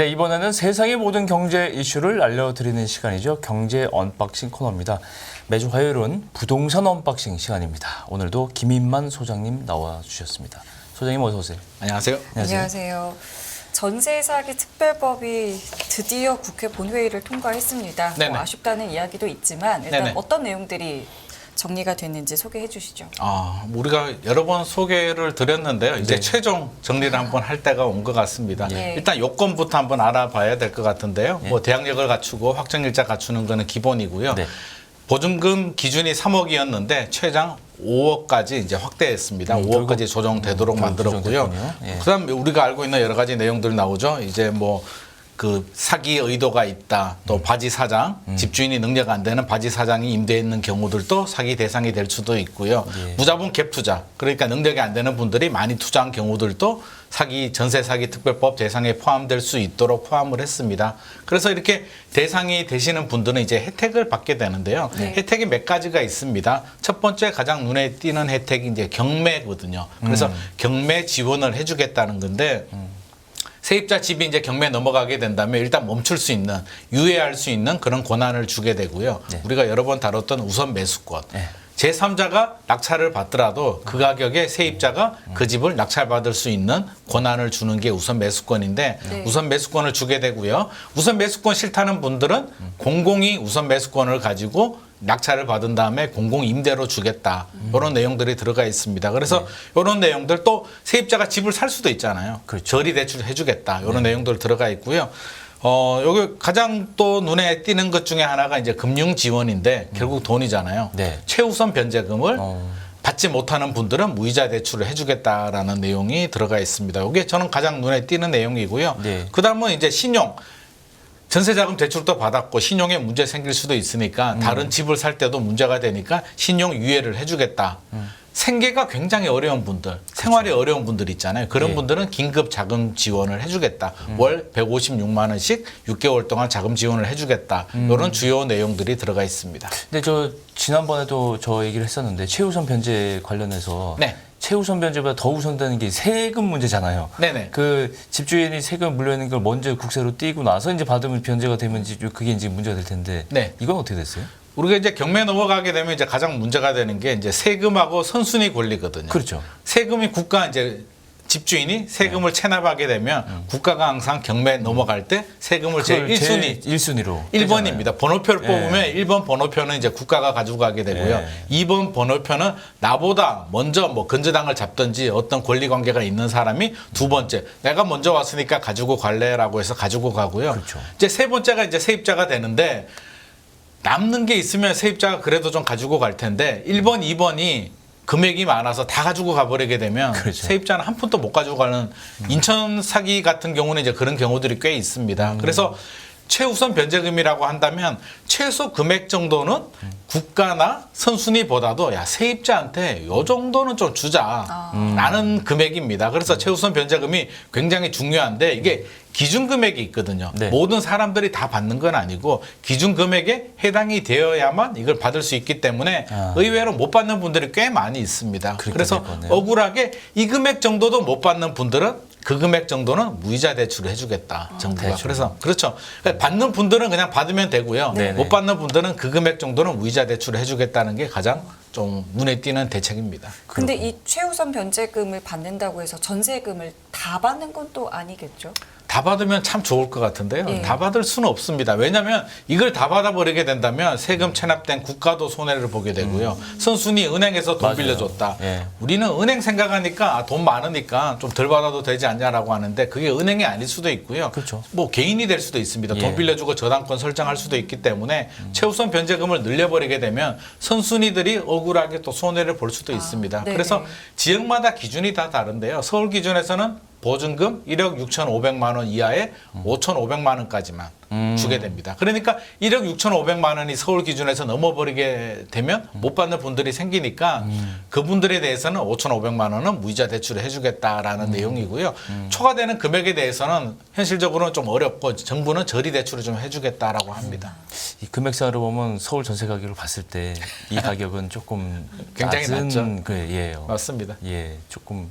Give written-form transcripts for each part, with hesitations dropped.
네, 이번에는 세상의 모든 경제 이슈를 알려드리는 시간이죠. 경제 언박싱 코너입니다. 매주 화요일은 부동산 언박싱 시간입니다. 오늘도 김인만 소장님 나와주셨습니다. 소장님 어서 오세요. 안녕하세요. 안녕하세요. 전세 사기 특별법이 드디어 국회 본회의를 통과했습니다. 뭐 아쉽다는 이야기도 있지만 일단 네네. 어떤 내용들이 정리가 됐는지 소개해 주시죠. 우리가 여러 번 소개를 드렸는데요. 이제 네. 최종 정리를 한번 할 때가 온 것 같습니다. 네. 일단 요건부터 한번 알아봐야 될 것 같은데요. 네. 뭐 대항력을 갖추고 확정일자 갖추는 거는 기본이고요. 네. 보증금 기준이 3억이었는데 최장 5억까지 이제 확대했습니다. 5억까지 조정되도록 만들었고요. 조정됐군요. 예. 그다음 우리가 알고 있는 여러 가지 내용들 나오죠. 이제 뭐 그 사기 의도가 있다. 또 바지 사장, 집주인이 능력 안 되는 바지 사장이 임대해 있는 경우들도 사기 대상이 될 수도 있고요. 예. 무자본 갭 투자, 그러니까 능력이 안 되는 분들이 많이 투자한 경우들도 사기 전세 사기 특별법 대상에 포함될 수 있도록 포함을 했습니다. 그래서 이렇게 대상이 되시는 분들은 이제 혜택을 받게 되는데요. 네. 혜택이 몇 가지가 있습니다. 첫 번째 가장 눈에 띄는 혜택이 이제 경매거든요. 그래서 경매 지원을 해주겠다는 건데. 세입자 집이 이제 경매에 넘어가게 된다면 일단 멈출 수 있는, 유예할 수 있는 그런 권한을 주게 되고요. 네. 우리가 여러 번 다뤘던 우선 매수권. 네. 제3자가 낙찰을 받더라도 그 가격에 세입자가 그 집을 낙찰받을 수 있는 권한을 주는 게 우선 매수권인데 네. 우선 매수권을 주게 되고요. 우선 매수권 싫다는 분들은 공공이 우선 매수권을 가지고 낙찰을 받은 다음에 공공 임대로 주겠다. 이런 내용들이 들어가 있습니다. 그래서 이런 내용들 또 세입자가 집을 살 수도 있잖아요. 그렇죠. 저리 대출 해주겠다. 이런 내용들 들어가 있고요. 여기 가장 또 눈에 띄는 것 중에 하나가 이제 금융 지원인데 결국 돈이잖아요. 네. 최우선 변제금을 받지 못하는 분들은 무이자 대출을 해주겠다라는 내용이 들어가 있습니다. 이게 저는 가장 눈에 띄는 내용이고요. 네. 그다음은 이제 신용. 전세자금 대출도 받았고 신용에 문제 생길 수도 있으니까 다른 집을 살 때도 문제가 되니까 신용 유예를 해주겠다. 생계가 굉장히 어려운 분들, 생활이 어려운 분들 있잖아요. 그런 예. 분들은 긴급 자금 지원을 해주겠다. 월 156만 원씩 6개월 동안 자금 지원을 해주겠다. 이런 주요 내용들이 들어가 있습니다. 근데 저 지난번에도 저 얘기를 했었는데 최우선 변제 관련해서 네. 최우선 변제보다 더 우선되는 게 세금 문제잖아요. 네네. 그 집주인이 세금 물려있는 걸 먼저 국세로 떼고 나서 이제 받으면 변제가 되면 이제 그게 이제 문제가 될 텐데 네. 이건 어떻게 됐어요? 우리가 이제 경매 넘어가게 되면 이제 가장 문제가 되는 게 이제 세금하고 선순위 권리거든요. 그렇죠. 세금이 국가 이제 집주인이 세금을 체납하게 되면 국가가 항상 경매 넘어갈 때 세금을 제 1순위 1순위로 1번입니다. 번호표를 예. 뽑으면 1번 번호표는 이제 국가가 가지고 가게 되고요. 예. 2번 번호표는 나보다 먼저 뭐 근저당을 잡든지 어떤 권리 관계가 있는 사람이 두 번째 내가 먼저 왔으니까 가지고 갈래라고 해서 가지고 가고요. 그렇죠. 이제 세 번째가 이제 세입자가 되는데 남는 게 있으면 세입자가 그래도 좀 가지고 갈 텐데 1번, 2번이 금액이 많아서 다 가지고 가버리게 되면 그렇죠. 세입자는 한 푼도 못 가지고 가는 인천 사기 같은 경우는 이제 그런 경우들이 꽤 있습니다. 그래서 최우선 변제금이라고 한다면 최소 금액 정도는 국가나 선순위보다도 야 세입자한테 요 정도는 좀 주자라는 금액입니다. 그래서 최우선 변제금이 굉장히 중요한데 이게 기준 금액이 있거든요. 네. 모든 사람들이 다 받는 건 아니고 기준 금액에 해당이 되어야만 이걸 받을 수 있기 때문에 의외로 못 받는 분들이 꽤 많이 있습니다. 그렇게 그래서 될 거네요. 억울하게 이 금액 정도도 못 받는 분들은 그 금액 정도는 무이자 대출을 해주겠다 정부가. 대출. 그래서 그렇죠. 그러니까 받는 분들은 그냥 받으면 되고요. 네네. 못 받는 분들은 그 금액 정도는 무이자 대출을 해주겠다는 게 가장 좀 눈에 띄는 대책입니다. 근데 이 최우선 변제금을 받는다고 해서 전세금을 다 받는 건 또 아니겠죠? 다 받으면 참 좋을 것 같은데요. 예. 다 받을 수는 없습니다. 왜냐하면 이걸 다 받아버리게 된다면 세금 체납된 국가도 손해를 보게 되고요. 선순위 은행에서 돈 맞아요. 빌려줬다. 예. 우리는 은행 생각하니까 돈 많으니까 좀 덜 받아도 되지 않냐라고 하는데 그게 은행이 아닐 수도 있고요. 그렇죠. 뭐 개인이 될 수도 있습니다. 예. 돈 빌려주고 저당권 설정할 수도 있기 때문에 최우선 변제금을 늘려버리게 되면 선순위들이 억울하게 또 손해를 볼 수도 있습니다. 네네. 그래서 지역마다 기준이 다 다른데요. 서울 기준에서는 보증금 1억 6,500만 원 이하에 5,500만 원까지만 주게 됩니다. 그러니까 1억 6,500만 원이 서울 기준에서 넘어버리게 되면 못 받는 분들이 생기니까 그분들에 대해서는 5,500만 원은 무이자 대출을 해주겠다라는 내용이고요. 초과되는 금액에 대해서는 현실적으로는 좀 어렵고 정부는 저리 대출을 좀 해주겠다라고 합니다. 이 금액상으로 보면 서울 전세 가격을 봤을 때 이 가격은 조금 굉장히 낮은 낮죠. 그, 예, 맞습니다. 예, 조금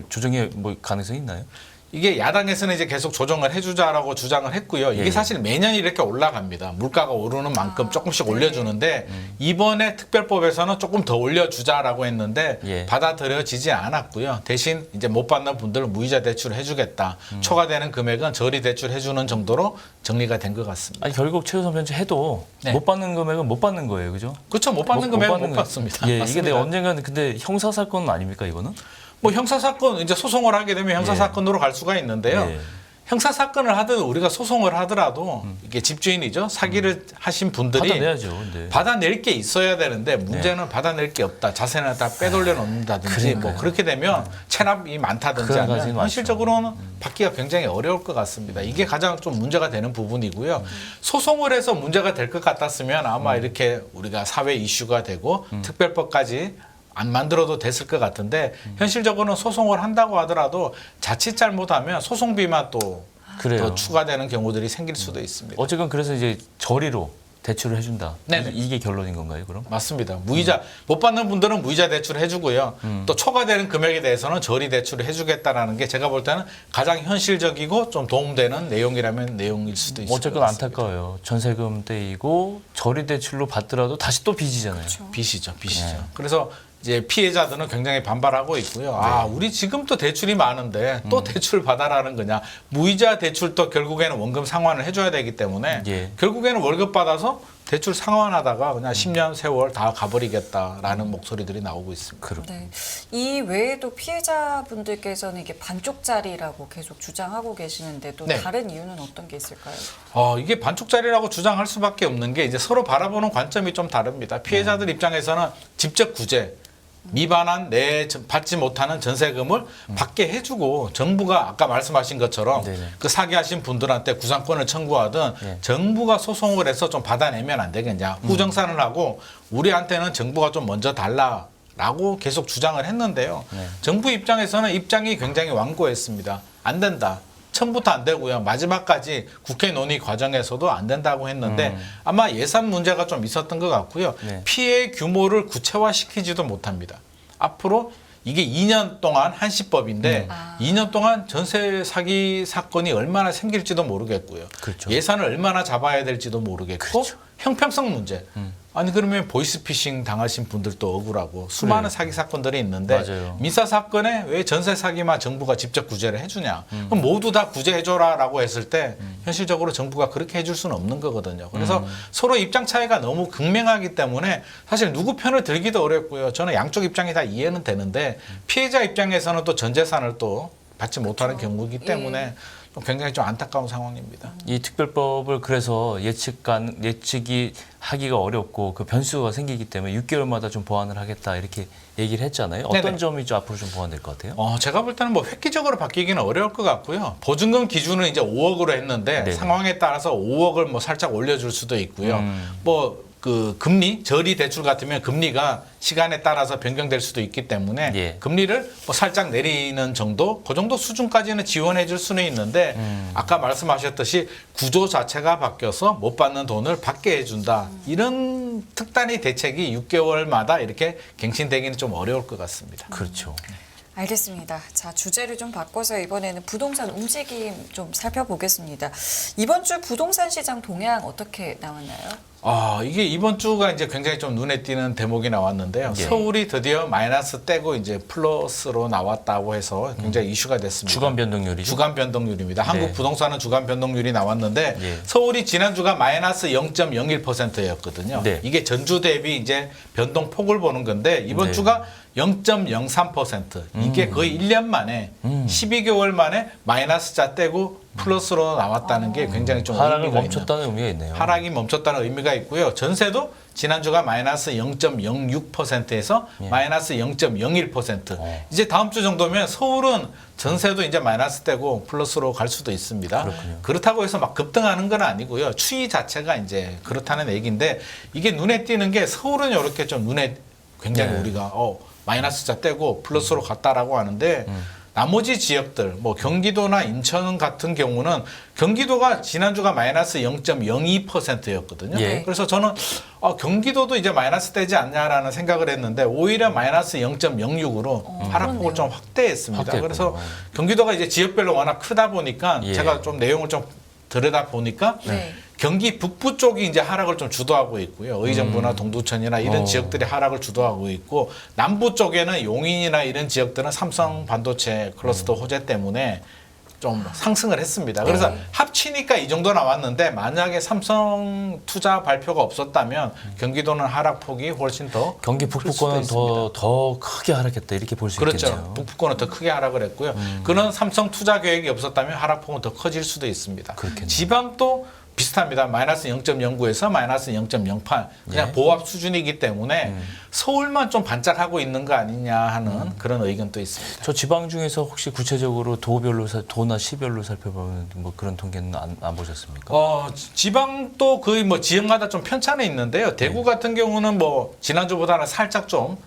조정의 뭐 가능성이 있나요? 이게 야당에서는 이제 계속 조정을 해주자라고 주장을 했고요. 이게 예. 사실 매년 이렇게 올라갑니다. 물가가 오르는 만큼 조금씩 네. 올려주는데 이번에 특별법에서는 조금 더 올려주자라고 했는데 예. 받아들여지지 않았고요. 대신 이제 못 받는 분들은 무이자 대출을 해주겠다. 초과되는 금액은 저리 대출 해주는 정도로 정리가 된 것 같습니다. 아니 결국 최우선 편제 해도 네. 못 받는 금액은 못 받는 거예요, 그죠? 그렇죠. 못 받는 금액은 못 거예요. 받습니다. 예, 이게 맞습니다. 내가 언젠가는 근데 형사 사건 아닙니까 이거는? 뭐 형사사건 이제 소송을 하게 되면 형사사건으로 갈 수가 있는데요. 예. 형사사건을 하든 우리가 소송을 하더라도 이게 집주인이죠. 사기를 하신 분들이 받아내야죠, 근데. 받아낼 게 있어야 되는데 문제는 받아낼 게 없다. 자세는 다 빼돌려 놓는다든지 뭐 그렇게 되면 체납이 많다든지 그런 하면 가지는 현실적으로는 받기가 굉장히 어려울 것 같습니다. 이게 가장 좀 문제가 되는 부분이고요. 소송을 해서 문제가 될 것 같았으면 아마 이렇게 우리가 사회 이슈가 되고 특별법까지 안 만들어도 됐을 것 같은데 현실적으로는 소송을 한다고 하더라도 자칫 잘못하면 소송비만 또 그래요. 더 추가되는 경우들이 생길 수도 있습니다. 어쨌건 그래서 이제 저리로 대출을 해준다. 네네. 이게 결론인 건가요, 그럼? 맞습니다. 무이자 못 받는 분들은 무이자 대출을 해주고요. 또 초과되는 금액에 대해서는 저리 대출을 해주겠다라는 게 제가 볼 때는 가장 현실적이고 좀 도움되는 내용이라면 내용일 수도 있을 어쨌건 것 같습니다. 안타까워요. 전세금 떼이고 저리 대출로 받더라도 다시 또 빚이잖아요. 빚이죠. 네. 그래서 이제 피해자들은 굉장히 반발하고 있고요. 아, 우리 지금 또 대출이 많은데 또 대출 받아라는 거냐. 무이자 대출도 결국에는 원금 상환을 해줘야 되기 때문에 예. 결국에는 월급 받아서 대출 상환하다가 그냥 10년 세월 다 가버리겠다라는 목소리들이 나오고 있습니다. 네. 이 외에도 피해자분들께서는 이게 반쪽짜리라고 계속 주장하고 계시는데 또 네. 다른 이유는 어떤 게 있을까요? 이게 반쪽짜리라고 주장할 수밖에 없는 게 이제 서로 바라보는 관점이 좀 다릅니다. 피해자들 입장에서는 직접 구제, 미반환 내 받지 못하는 전세금을 받게 해주고 정부가 아까 말씀하신 것처럼 네네. 그 사기하신 분들한테 구상권을 청구하든 네. 정부가 소송을 해서 좀 받아내면 안 되겠냐. 후정산을 하고 우리한테는 정부가 좀 먼저 달라라고 계속 주장을 했는데요. 네. 정부 입장에서는 입장이 굉장히 완고했습니다. 안 된다. 처음부터 안 되고요. 마지막까지 국회 논의 과정에서도 안 된다고 했는데 아마 예산 문제가 좀 있었던 것 같고요. 네. 피해 규모를 구체화시키지도 못합니다. 앞으로 이게 2년 동안 한시법인데 2년 동안 전세 사기 사건이 얼마나 생길지도 모르겠고요. 그렇죠. 예산을 얼마나 잡아야 될지도 모르겠고 그렇죠. 형평성 문제. 아니 그러면 보이스피싱 당하신 분들도 억울하고 수많은 그래요. 사기 사건들이 있는데 맞아요. 민사 사건에 왜 전세 사기만 정부가 직접 구제를 해주냐? 그럼 모두 다 구제해줘라라고 했을 때 현실적으로 정부가 그렇게 해줄 수는 없는 거거든요. 그래서 서로 입장 차이가 너무 극명하기 때문에 사실 누구 편을 들기도 어렵고요. 저는 양쪽 입장이 다 이해는 되는데 피해자 입장에서는 또 전 재산을 또 받지 못하는 경우이기 때문에 좀 굉장히 좀 안타까운 상황입니다. 이 특별법을 그래서 예측이 하기가 어렵고 그 변수가 생기기 때문에 6개월마다 좀 보완을 하겠다 이렇게 얘기를 했잖아요. 어떤 네네. 점이 좀 앞으로 좀 보완될 것 같아요? 제가 볼 때는 뭐 획기적으로 바뀌기는 어려울 것 같고요. 보증금 기준은 이제 5억으로 했는데 네네. 상황에 따라서 5억을 뭐 살짝 올려줄 수도 있고요. 뭐 그 금리 저리 대출 같으면 금리가 시간에 따라서 변경될 수도 있기 때문에 예. 금리를 뭐 살짝 내리는 정도, 그 정도 수준까지는 지원해 줄 수는 있는데 아까 말씀하셨듯이 구조 자체가 바뀌어서 못 받는 돈을 받게 해준다. 이런 특단의 대책이 6개월마다 이렇게 갱신되기는 좀 어려울 것 같습니다. 그렇죠. 알겠습니다. 자, 주제를 좀 바꿔서 이번에는 부동산 움직임 좀 살펴보겠습니다. 이번 주 부동산 시장 동향 어떻게 나왔나요? 이게 이번 주가 이제 굉장히 좀 눈에 띄는 대목이 나왔는데요. 예. 서울이 드디어 마이너스 떼고 이제 플러스로 나왔다고 해서 굉장히 이슈가 됐습니다. 주간 변동률이죠. 주간 변동률입니다. 네. 한국 부동산은 주간 변동률이 나왔는데 예. 서울이 지난주가 마이너스 0.01%였거든요. 네. 이게 전주 대비 이제 변동폭을 보는 건데 이번 네. 주가 0.03%. 이게 거의 1년 만에 12개월 만에 마이너스자 떼고 플러스로 나왔다는 게 굉장히 좀 하락을 의미가 멈췄다는 의미가 있네요. 하락이 멈췄다는 의미가 있고요. 전세도 지난주가 마이너스 0.06%에서 마이너스 0.01%. 이제 다음 주 정도면 서울은 전세도 이제 마이너스 되고 플러스로 갈 수도 있습니다. 그렇군요. 그렇다고 해서 막 급등하는 건 아니고요. 추이 자체가 이제 그렇다는 얘기인데 이게 눈에 띄는 게 서울은 이렇게 좀 눈에 굉장히 네. 우리가 마이너스자 떼고 플러스로 갔다라고 하는데 나머지 지역들, 뭐 경기도나 인천 같은 경우는 경기도가 지난주가 마이너스 0.02%였거든요. 예. 그래서 저는 경기도도 이제 마이너스 되지 않냐라는 생각을 했는데 오히려 마이너스 0.06으로 하락폭을 그렇네요. 좀 확대했습니다. 확대했군요. 그래서 경기도가 이제 지역별로 워낙 크다 보니까 예. 제가 좀 내용을 좀 들여다 보니까 네. 경기 북부 쪽이 이제 하락을 좀 주도하고 있고요. 의정부나 동두천이나 이런 지역들이 하락을 주도하고 있고 남부 쪽에는 용인이나 이런 지역들은 삼성 반도체 클러스터 호재 때문에 좀 상승을 했습니다. 그래서 합치니까 이 정도 나왔는데 만약에 삼성 투자 발표가 없었다면 경기도는 하락폭이 훨씬 더 경기 클 수도 북부권은 있습니다. 더 크게 하락했다 이렇게 볼 수 그렇죠. 있겠네요. 북부권은 더 크게 하락을 했고요. 그런 삼성 투자 계획이 없었다면 하락폭은 더 커질 수도 있습니다. 그렇겠네요. 지방도 비슷합니다. 마이너스 0.09에서 마이너스 0.08. 그냥 예. 보합 수준이기 때문에 서울만 좀 반짝하고 있는 거 아니냐 하는 그런 의견도 있습니다. 저 지방 중에서 혹시 구체적으로 도별로 도나 시별로 살펴보면 뭐 그런 통계는 안 보셨습니까? 지방도 거의 뭐 지역마다 좀 편차는 있는데요. 대구 같은 경우는 뭐 지난주보다는 살짝 좀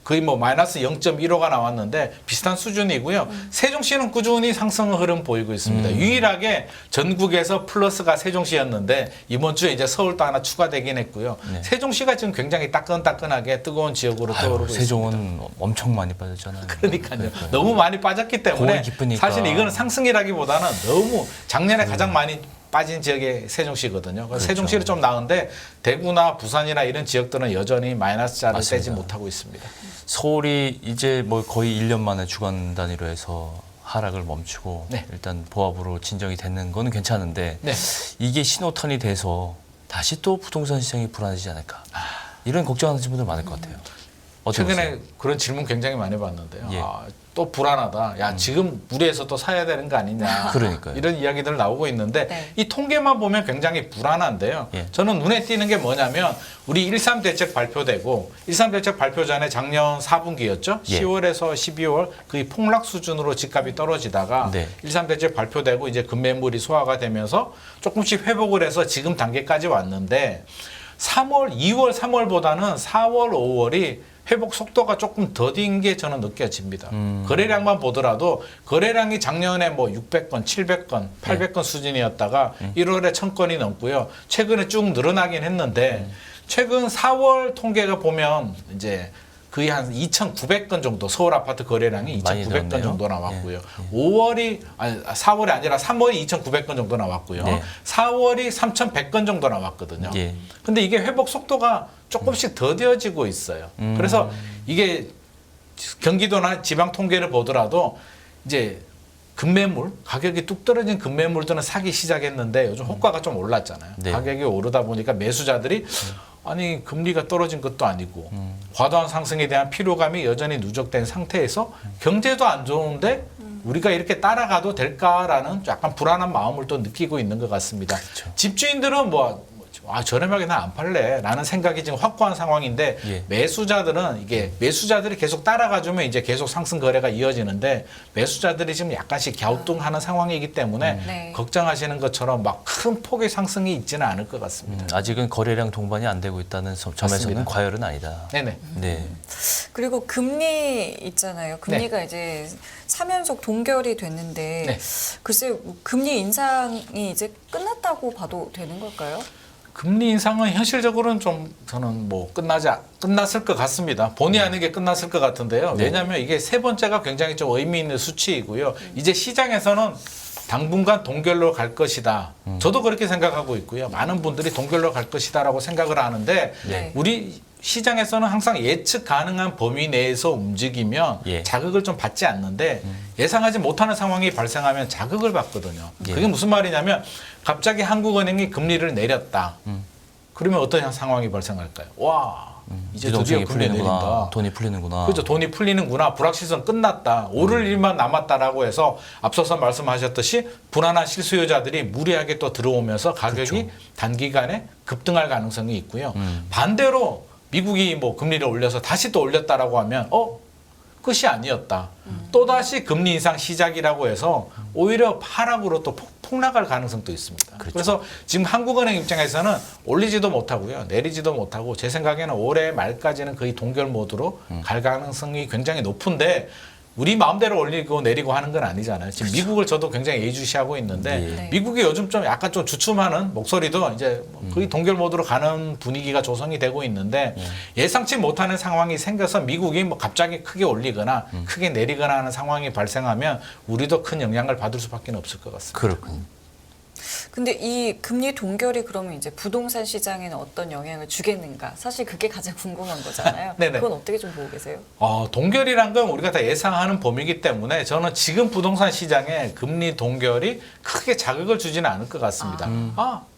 거의 뭐 마이너스 0.15가 나왔는데 비슷한 수준이고요. 세종시는 꾸준히 상승 흐름 보이고 있습니다. 유일하게 전국에서 플러스가 세종시였는데 이번 주에 이제 서울도 하나 추가되긴 했고요. 네. 세종시가 지금 굉장히 따끈따끈하게 뜨거운 지역으로 떠오르고 있습니다. 세종은 엄청 많이 빠졌잖아요. 그러니까요. 너무 많이 빠졌기 때문에 공이 깊으니까. 사실 이거는 상승이라기보다는 너무 작년에 가장 많이 빠진 지역이 세종시거든요. 그래서 세종시는 좀 나은데 대구나 부산이나 이런 지역들은 여전히 마이너스자를 맞습니다. 떼지 못하고 있습니다. 서울이 이제 뭐 거의 1년 만에 주간 단위로 해서 하락을 멈추고 네. 일단 보합으로 진정이 되는 거는 괜찮은데 네. 이게 신호탄이 돼서 다시 또 부동산 시장이 불안해지지 않을까 이런 걱정하는 분들 많을 것 같아요. 어떻게 최근에 보세요? 그런 질문 굉장히 많이 받는데요. 예. 또 불안하다. 야 지금 무리해서 또 사야 되는 거 아니냐. 그러니까요. 이런 이야기들 나오고 있는데 네. 이 통계만 보면 굉장히 불안한데요. 예. 저는 눈에 띄는 게 뭐냐면 우리 13 대책 발표되고 13 대책 발표 전에 작년 4분기였죠. 예. 10월에서 12월 거의 폭락 수준으로 집값이 떨어지다가 네. 13 대책 발표되고 이제 급매물이 소화가 되면서 조금씩 회복을 해서 지금 단계까지 왔는데 3월, 2월, 3월보다는 4월, 5월이 회복 속도가 조금 더딘 게 저는 느껴집니다. 거래량만 보더라도 거래량이 작년에 뭐 600건, 700건, 800건 수준이었다가 1월에 1000건이 넘고요. 최근에 쭉 늘어나긴 했는데 최근 4월 통계가 보면 이제 거의 한 2,900건 정도 서울 아파트 거래량이 많이 2,900건 늘었네요. 정도 나왔고요. 예. 5월이 아니 4월이 아니라 3월이 2,900건 정도 나왔고요. 네. 4월이 3,100건 정도 나왔거든요. 예. 근데 이게 회복 속도가 조금씩 더뎌지고 있어요. 그래서 이게 경기도나 지방 통계를 보더라도 이제 급매물 가격이 뚝 떨어진 급매물들은 사기 시작했는데 요즘 호가가 좀 올랐잖아요. 네. 가격이 오르다 보니까 매수자들이 아니 금리가 떨어진 것도 아니고 과도한 상승에 대한 피로감이 여전히 누적된 상태에서 경제도 안 좋은데 우리가 이렇게 따라가도 될까라는 약간 불안한 마음을 또 느끼고 있는 것 같습니다. 그렇죠. 집주인들은 저렴하게 나 안 팔래 라는 생각이 지금 확고한 상황인데 예. 매수자들은 이게 매수자들이 계속 따라가주면 이제 계속 상승 거래가 이어지는데 매수자들이 지금 약간씩 갸우뚱하는 상황이기 때문에 네. 걱정하시는 것처럼 막 큰 폭의 상승이 있지는 않을 것 같습니다. 아직은 거래량 동반이 안 되고 있다는 점에서는 맞습니다. 과열은 아니다. 네네. 네. 그리고 금리 있잖아요. 금리가 이제 3연속 동결이 됐는데 네. 글쎄 뭐 금리 인상이 이제 끝났다고 봐도 되는 걸까요? 금리 인상은 현실적으로는 좀 저는 뭐 끝났을 것 같습니다. 본의 아니게 끝났을 것 같은데요. 네. 왜냐하면 이게 세 번째가 굉장히 좀 의미 있는 수치이고요. 이제 시장에서는 당분간 동결로 갈 것이다. 저도 그렇게 생각하고 있고요. 많은 분들이 동결로 갈 것이다라고 생각을 하는데 네. 우리 시장에서는 항상 예측 가능한 범위 내에서 움직이면 예. 자극을 좀 받지 않는데 예상하지 못하는 상황이 발생하면 자극을 받거든요. 예. 그게 무슨 말이냐면 갑자기 한국은행이 금리를 내렸다. 그러면 어떤 상황이 발생할까요? 와, 이제 드디어 유동성이 금리 풀리는구나. 내린다. 돈이 풀리는구나. 그렇죠. 돈이 풀리는구나. 불확실성 끝났다. 오를 일만 남았다라고 해서 앞서서 말씀하셨듯이 불안한 실수요자들이 무리하게 또 들어오면서 가격이 그렇죠. 단기간에 급등할 가능성이 있고요. 반대로 미국이 뭐 금리를 올려서 다시 또 올렸다라고 하면 끝이 아니었다. 또다시 금리 인상 시작이라고 해서 오히려 하락으로 또 폭락할 가능성도 있습니다. 그렇죠. 그래서 지금 한국은행 입장에서는 올리지도 못하고요. 내리지도 못하고 제 생각에는 올해 말까지는 거의 동결 모드로 갈 가능성이 굉장히 높은데 우리 마음대로 올리고 내리고 하는 건 아니잖아요. 지금 미국을 저도 굉장히 예의주시하고 있는데 네. 미국이 요즘 좀 약간 좀 주춤하는 목소리도 이제 거의 동결 모드로 가는 분위기가 조성이 되고 있는데 예상치 못하는 상황이 생겨서 미국이 뭐 갑자기 크게 올리거나 크게 내리거나 하는 상황이 발생하면 우리도 큰 영향을 받을 수밖에 없을 것 같습니다. 그렇군요. 근데 이 금리 동결이 그러면 이제 부동산 시장에는 어떤 영향을 주겠는가? 사실 그게 가장 궁금한 거잖아요. 네네. 그건 어떻게 좀 보고 계세요? 동결이란 건 우리가 다 예상하는 범위이기 때문에 저는 지금 부동산 시장에 금리 동결이 크게 자극을 주지는 않을 것 같습니다.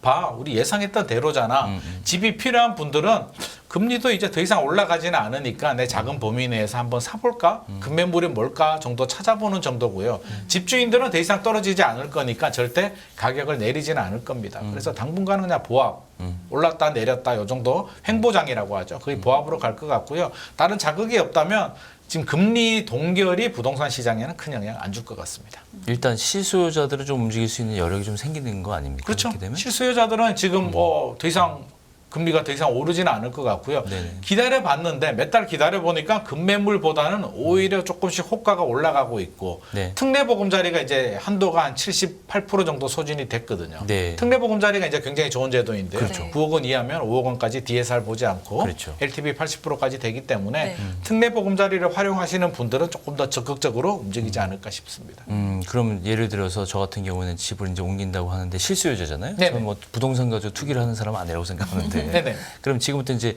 봐, 우리 예상했던 대로잖아. 집이 필요한 분들은 금리도 이제 더 이상 올라가지는 않으니까 내 작은 범위 내에서 한번 사볼까? 금매물이 뭘까 정도 찾아보는 정도고요. 집주인들은 더 이상 떨어지지 않을 거니까 절대 가격을 내리지는 않을 겁니다. 그래서 당분간은 그냥 보합, 올랐다 내렸다 요 정도 횡보장이라고 하죠. 거의 보합으로 갈 것 같고요. 다른 자극이 없다면 지금 금리 동결이 부동산 시장에는 큰 영향 안 줄 것 같습니다. 일단 실수요자들을 좀 움직일 수 있는 여력이 좀 생기는 거 아닙니까? 그렇죠. 그렇게 되면? 실수요자들은 지금 더 이상 금리가 더 이상 오르지는 않을 것 같고요. 네네. 기다려봤는데 몇 달 기다려보니까 금매물보다는 오히려 조금씩 호가가 올라가고 있고 네. 특례보금자리가 이제 한도가 한 78% 정도 소진이 됐거든요. 네. 특례보금자리가 이제 굉장히 좋은 제도인데요. 그렇죠. 9억 원 이하면 5억 원까지 DSR 보지 않고 그렇죠. LTV 80%까지 되기 때문에 네. 특례보금자리를 활용하시는 분들은 조금 더 적극적으로 움직이지 않을까 싶습니다. 그럼 예를 들어서 저 같은 경우는 집을 이제 옮긴다고 하는데 실수요자잖아요. 네네. 저는 뭐 부동산 가지고 투기를 하는 사람은 아니라고 생각하는데. 네네. 그럼 지금부터 이제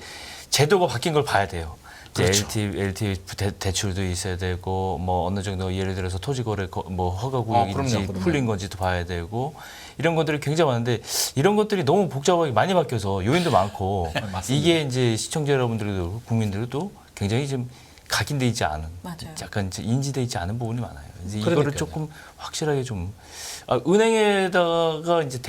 제도가 바뀐 걸 봐야 돼요. 이제 그렇죠. LTV 대출도 있어야 되고 뭐 어느 정도 예를 들어서 토지거래 뭐 허가 구역인지 그럼요. 풀린 건지도 봐야 되고 이런 것들이 굉장히 많은데 이런 것들이 너무 복잡하게 많이 바뀌어서 요인도 많고 맞습니다. 이게 이제 시청자 여러분들도 국민들도 굉장히 좀 각인돼 있지 않은 맞아요. 약간 이제 인지돼 있지 않은 부분이 많아요. 이제 그러니까요. 이거를 조금 확실하게 좀 은행에다가 이제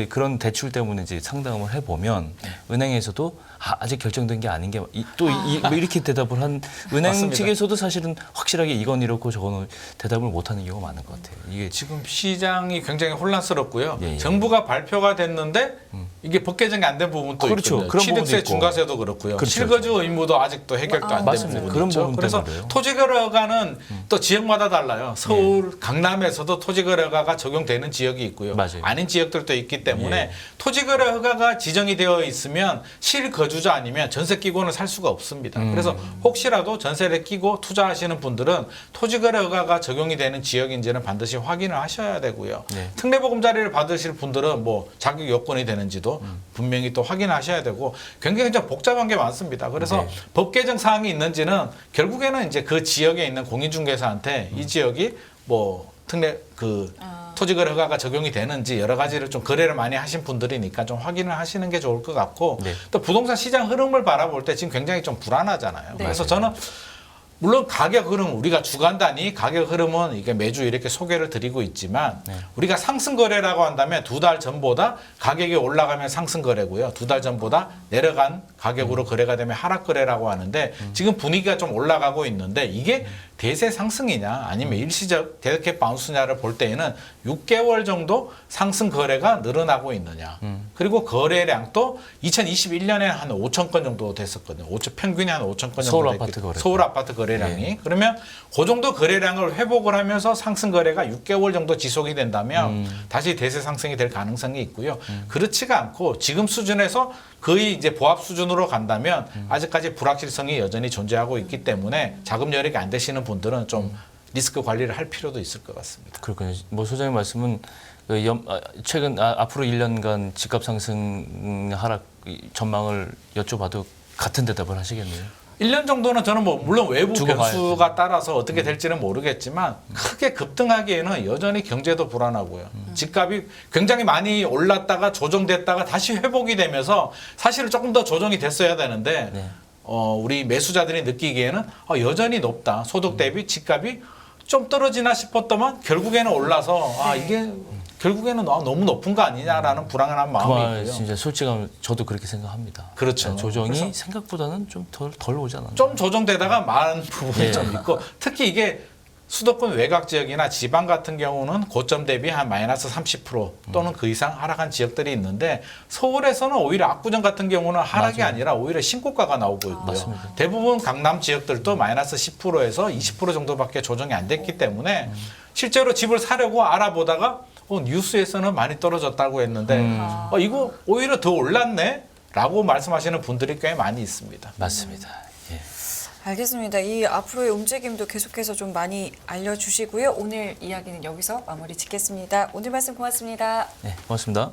그런 대출 때문에 이제 상담을 해보면 네. 은행에서도 아직 결정된 게 아닌 게 또 이렇게 대답을 한 은행 맞습니다. 측에서도 사실은 확실하게 이건 이렇고 저건 대답을 못하는 경우가 많은 것 같아요. 이게 지금 시장이 굉장히 혼란스럽고요. 예, 예. 정부가 발표가 됐는데 이게 법 개정이 안 된 부분도 그렇죠. 있거든요. 그런 취득세 부분도 있고. 중과세도 그렇고요. 그렇죠. 실거주 의무도 아직도 해결도 안 된 맞습니다. 부분이 그런 있죠. 부분 그래서 때문에요. 토지거래가는 또 지역마다 달라요. 서울, 강남에서도 토지거래가가 적용되는 지역이 있고요. 맞아요. 아닌 지역들도 있기 때문에 예. 토지거래 허가가 지정이 되어 있으면 실거주자 아니면 전세 끼고는 살 수가 없습니다. 그래서 혹시라도 전세를 끼고 투자하시는 분들은 토지거래 허가가 적용이 되는 지역인지는 반드시 확인을 하셔야 되고요. 네. 특례보금자리를 받으실 분들은 뭐 자격 요건이 되는지도 분명히 또 확인하셔야 되고 굉장히 좀 복잡한 게 많습니다. 그래서 네. 법 개정 사항이 있는지는 결국에는 이제 그 지역에 있는 공인중개사한테 이 지역이 뭐 토지거래 허가가 적용이 되는지 여러 가지를 좀 거래를 많이 하신 분들이니까 좀 확인을 하시는 게 좋을 것 같고 네. 또 부동산 시장 흐름을 바라볼 때 지금 굉장히 좀 불안하잖아요. 네. 그래서 저는 물론 가격 흐름 우리가 주간 단위 가격 흐름은 이게 매주 이렇게 소개를 드리고 있지만 네. 우리가 상승 거래라고 한다면 2달 전보다 가격이 올라가면 상승 거래고요. 2달 전보다 내려간 가격으로 거래가 되면 하락 거래라고 하는데 지금 분위기가 좀 올라가고 있는데 이게 대세 상승이냐 아니면 일시적 데드캣 바운스냐를 볼 때에는 6개월 정도 상승 거래가 늘어나고 있느냐. 그리고 거래량도 2021년에 한 5천 건 정도 됐었거든요. 평균이 한 5천 건 정도 서울 됐거든요. 아파트 거래. 서울 아파트 거래량이. 그러면 그 정도 거래량을 회복을 하면서 상승 거래가 6개월 정도 지속이 된다면 다시 대세 상승이 될 가능성이 있고요. 그렇지가 않고 지금 수준에서 거의 이제 보합 수준으로 간다면 아직까지 불확실성이 여전히 존재하고 있기 때문에 자금 여력이 안 되시는 분들은 좀 리스크 관리를 할 필요도 있을 것 같습니다. 그렇군요. 뭐 소장님 말씀은 최근 앞으로 1년간 집값 상승 하락 전망을 여쭤봐도 같은 대답을 하시겠네요. 1년 정도는 저는 뭐 물론 외부 두고 변수가 따라서 어떻게 될지는 모르겠지만 크게 급등하기에는 여전히 경제도 불안하고요. 집값이 굉장히 많이 올랐다가 조정됐다가 다시 회복이 되면서 사실은 조금 더 조정이 됐어야 되는데 네. 우리 매수자들이 느끼기에는 여전히 높다. 소득 대비 집값이 좀 떨어지나 싶었더만 결국에는 올라서 이게 결국에는 너무 높은 거 아니냐라는 불안한 그 마음이 말 있고요. 진짜 솔직하면 저도 그렇게 생각합니다. 그렇죠. 조정이 그래서 생각보다는 좀 덜 오잖아요. 좀 조정되다가 많은 부분이 예. 좀 있고 특히 이게 수도권 외곽 지역이나 지방 같은 경우는 고점 대비 한 마이너스 30% 또는 그 이상 하락한 지역들이 있는데 서울에서는 오히려 압구정 같은 경우는 하락이 맞아요. 아니라 오히려 신고가가 나오고 있고요. 맞습니다. 대부분 강남 지역들도 마이너스 10%에서 20% 정도밖에 조정이 안 됐기 때문에 실제로 집을 사려고 알아보다가 뉴스에서는 많이 떨어졌다고 했는데 이거 오히려 더 올랐네? 라고 말씀하시는 분들이 꽤 많이 있습니다. 맞습니다. 예. 알겠습니다. 이 앞으로의 움직임도 계속해서 좀 많이 알려주시고요. 오늘 이야기는 여기서 마무리 짓겠습니다. 오늘 말씀 고맙습니다. 네, 고맙습니다.